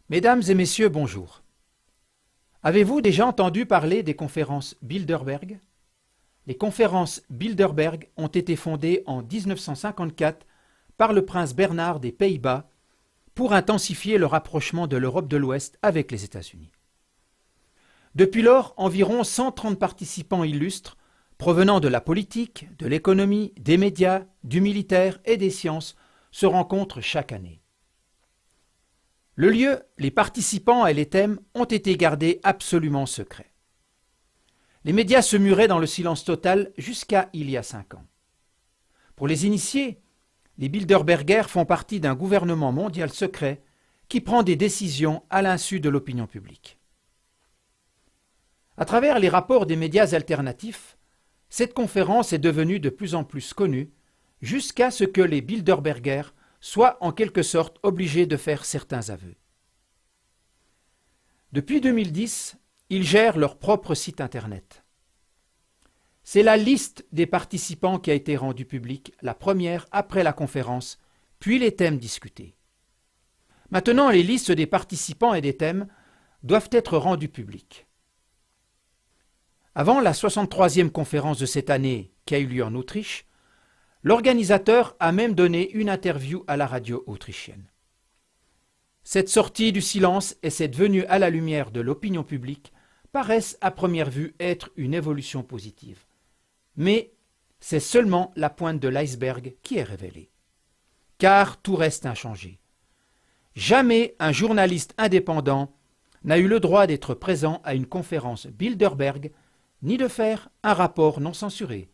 Mesdames et messieurs, bonjour. Avez-vous déjà entendu parler des conférences Bilderberg? Les conférences Bilderberg ont été fondées en 1954 par le prince Bernhard des Pays-Bas pour intensifier le rapprochement de l'Europe de l'Ouest avec les États-Unis. Depuis lors, environ 130 participants illustres provenant de la politique, de l'économie, des médias, du militaire et des sciences se rencontrent chaque année. Le lieu, les participants et les thèmes ont été gardés absolument secrets. Les médias se muraient dans le silence total jusqu'à il y a 5 ans. Pour les initiés, les Bilderbergers font partie d'un gouvernement mondial secret qui prend des décisions à l'insu de l'opinion publique. À travers les rapports des médias alternatifs, cette conférence est devenue de plus en plus connue jusqu'à ce que les Bilderbergers soient en quelque sorte obligés de faire certains aveux. Depuis 2010, ils gèrent leur propre site internet. C'est la liste des participants qui a été rendue publique, la première après la conférence, puis les thèmes discutés. Maintenant, les listes des participants et des thèmes doivent être rendues publiques. Avant la 63e conférence de cette année, qui a eu lieu en Autriche, l'organisateur a même donné une interview à la radio autrichienne. Cette sortie du silence et cette venue à la lumière de l'opinion publique paraissent à première vue être une évolution positive. Mais c'est seulement la pointe de l'iceberg qui est révélée. Car tout reste inchangé. Jamais un journaliste indépendant n'a eu le droit d'être présent à une conférence Bilderberg, ni de faire un rapport non censuré.